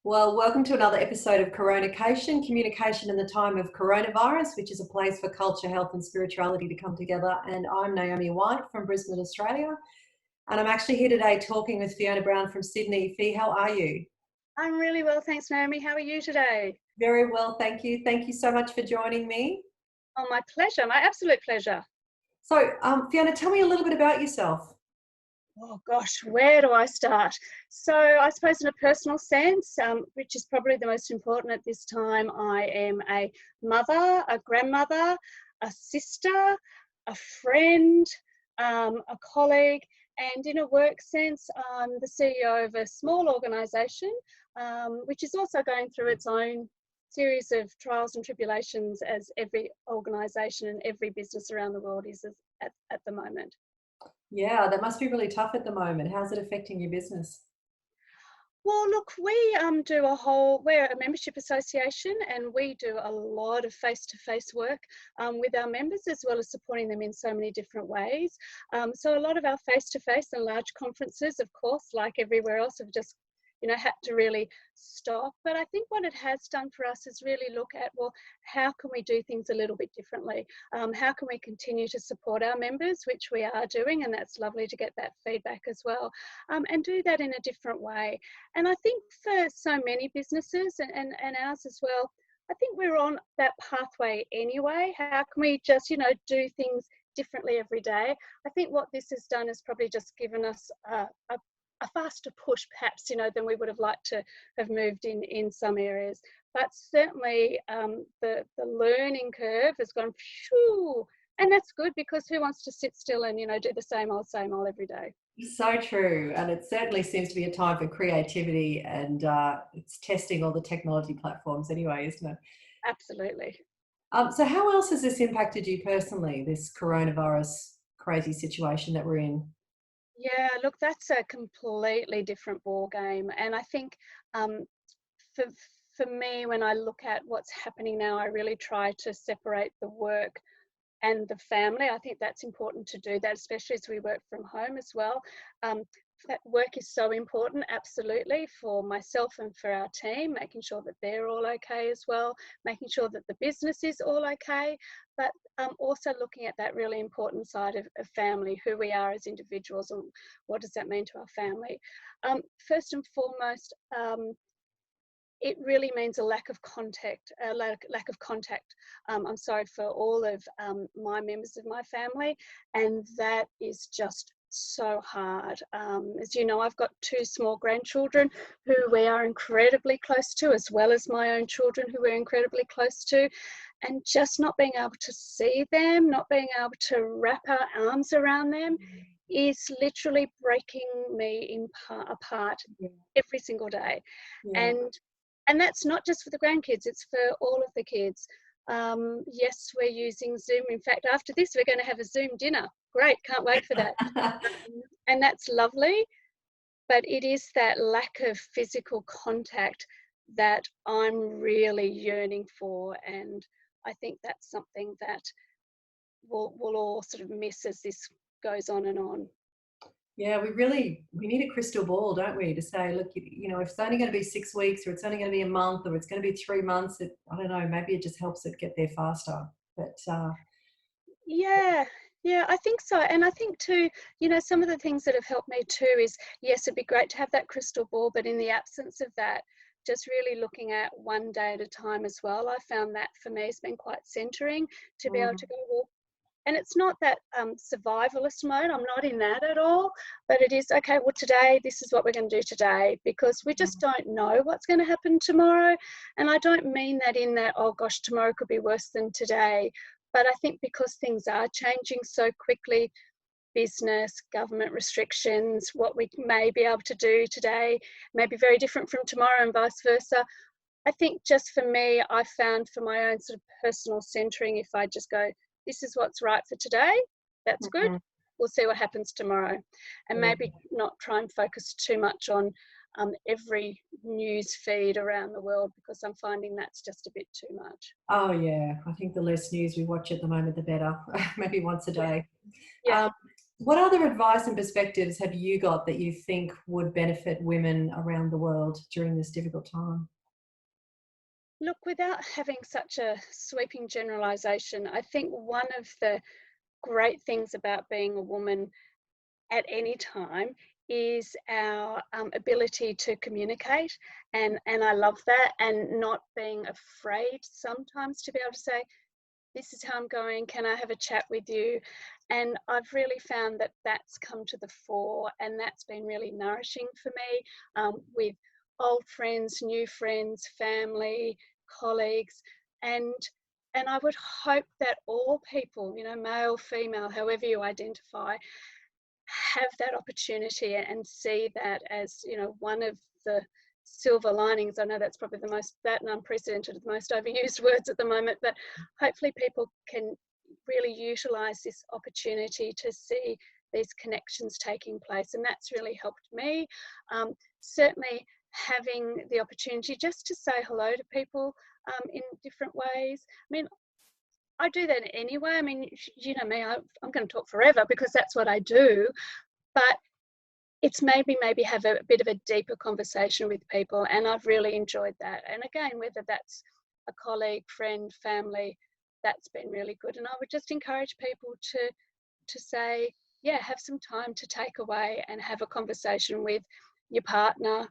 Well, welcome to another episode of Coronacation, Communication in the Time of Coronavirus, which is a place for culture, health and spirituality to come together. And I'm Naomi White from Brisbane, Australia. And I'm actually here today talking with Fiona Brown from Sydney. Fee, how are you? I'm really well, thanks, Naomi. How are you today? Very well, thank you. Thank you so much for joining me. Oh, my pleasure, my absolute pleasure. So, Fiona, tell me a little bit about yourself. Oh gosh, where do I start? So I suppose in a personal sense, which is probably the most important at this time, I am a mother, a grandmother, a sister, a friend, a colleague, and in a work sense, I'm the CEO of a small organisation, which is also going through its own series of trials and tribulations as every organisation and every business around the world is at the moment. Yeah, that must be really tough at the moment. How's it affecting your business? Well, look, we're a membership association and we do a lot of face-to-face work with our members as well as supporting them in so many different ways. So a lot of our face-to-face and large conferences, of course, like everywhere else, have just had to really stop. But I think what it has done for us is really look at, well, how can we do things a little bit differently? How can we continue to support our members, which we are doing, and that's lovely to get that feedback as well, and do that in a different way. And I think for so many businesses and ours as well, I think we're on that pathway anyway. How can we just, do things differently every day? I think what this has done is probably just given us a faster push perhaps, than we would have liked to have moved in some areas. But certainly the learning curve has gone, phew, and that's good because who wants to sit still and, do the same old every day? So true. And it certainly seems to be a time for creativity and it's testing all the technology platforms anyway, isn't it? Absolutely. So how else has this impacted you personally, this coronavirus crazy situation that we're in? Yeah, look, that's a completely different ball game. And I think for, for me, when I look at what's happening now, I really try to separate the work and the family. I think that's important to do that, especially as we work from home as well. That work is so important, absolutely, for myself and for our team, making sure that they're all okay as well, making sure that the business is all okay, but also looking at that really important side of family, who we are as individuals and what does that mean to our family. First and foremost, it really means a lack of contact, I'm sorry, for all of my members of my family, and that is just so hard. As you know, I've got two small grandchildren who we are incredibly close to, as well as my own children who we're incredibly close to, and just not being able to see them, not being able to wrap our arms around them is literally breaking me apart Yeah. every single day. Yeah. And that's not just for the grandkids, it's for all of the kids. Yes, we're using Zoom. In fact, after this, we're going to have a Zoom dinner. Great, can't wait for that. And that's lovely, but it is that lack of physical contact that I'm really yearning for. And I think that's something that we'll all sort of miss as this goes on and on. Yeah, we need a crystal ball, don't we, to say, look, if it's only going to be 6 weeks or it's only going to be a month or it's going to be 3 months, I don't know, maybe it just helps it get there faster. But Yeah, yeah, I think so. And I think too, some of the things that have helped me too is, yes, it'd be great to have that crystal ball, but in the absence of that, just really looking at one day at a time as well. I found that for me has been quite centering to be able to go, well, and it's not that survivalist mode, I'm not in that at all, but it is, okay, well, today, this is what we're going to do today, because we just don't know what's going to happen tomorrow. And I don't mean that in that, oh gosh, tomorrow could be worse than today. But I think because things are changing so quickly, business, government restrictions, what we may be able to do today may be very different from tomorrow and vice versa. I think just for me, I found for my own sort of personal centering, if I just go, this is what's right for today, that's good. We'll see what happens tomorrow. And maybe not try and focus too much on every news feed around the world, because I'm finding that's just a bit too much. Oh yeah, I think the less news we watch at the moment, the better. Maybe once a day. Yeah. What other advice and perspectives have you got that you think would benefit women around the world during this difficult time? Look, without having such a sweeping generalisation, I think one of the great things about being a woman at any time is our ability to communicate, and I love that, and not being afraid sometimes to be able to say, this is how I'm going, can I have a chat with you? And I've really found that that's come to the fore, and that's been really nourishing for me, with old friends, new friends, family, colleagues, and I would hope that all people, you know, male, female, however you identify, have that opportunity and see that as, you know, one of the silver linings. I know that's probably the most, that and unprecedented, the most overused words at the moment, but hopefully people can really utilize this opportunity to see these connections taking place, and that's really helped me. Certainly having the opportunity just to say hello to people in different ways. I mean, I do that anyway. I mean, you know me, I'm going to talk forever because that's what I do. But it's made me maybe have a bit of a deeper conversation with people, and I've really enjoyed that. And again, whether that's a colleague, friend, family, that's been really good. And I would just encourage people to say, yeah, have some time to take away and have a conversation with your partner,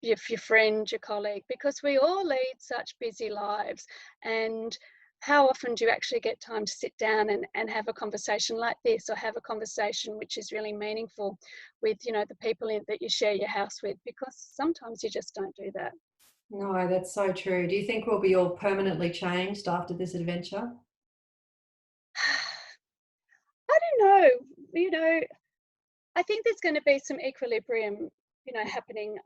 your friend, your colleague, because we all lead such busy lives. And how often do you actually get time to sit down and have a conversation like this, or have a conversation which is really meaningful with, you know, the people that you share your house with? Because sometimes you just don't do that. No, that's so true. Do you think we'll be all permanently changed after this adventure? I don't know, you know, I think there's going to be some equilibrium, you know, happening.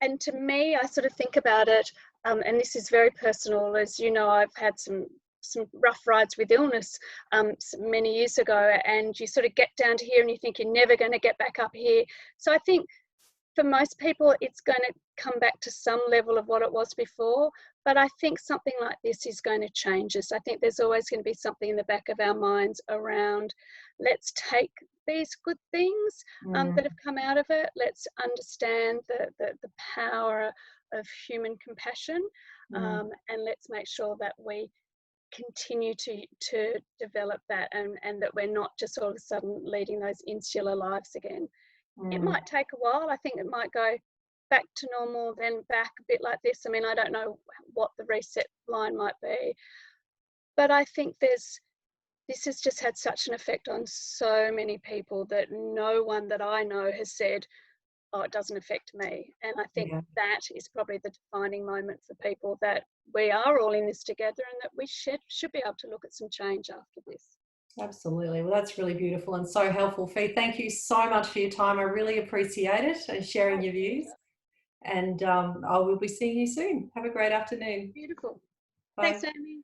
And to me, I sort of think about it, and this is very personal. As you know, I've had some rough rides with illness many years ago, and you sort of get down to here and you think you're never going to get back up here. So I think for most people, it's going to come back to some level of what it was before. But I think something like this is going to change us. I think there's always going to be something in the back of our minds around, let's take these good things that have come out of it. Let's understand the power of human compassion, and let's make sure that we continue to develop that, and that we're not just all of a sudden leading those insular lives again. It might take a while. I think it might go back to normal, then back a bit like this. I mean, I don't know what the reset line might be, but I think this has just had such an effect on so many people that no one that I know has said, oh, it doesn't affect me. And I think Yeah. that is probably the defining moment for people, that we are all in this together, and that we should be able to look at some change after this. Absolutely. Well, that's really beautiful and so helpful, Fee. Thank you so much for your time. I really appreciate it and sharing your views. And I will be seeing you soon. Have a great afternoon. Beautiful. Thanks, Bye. Amy.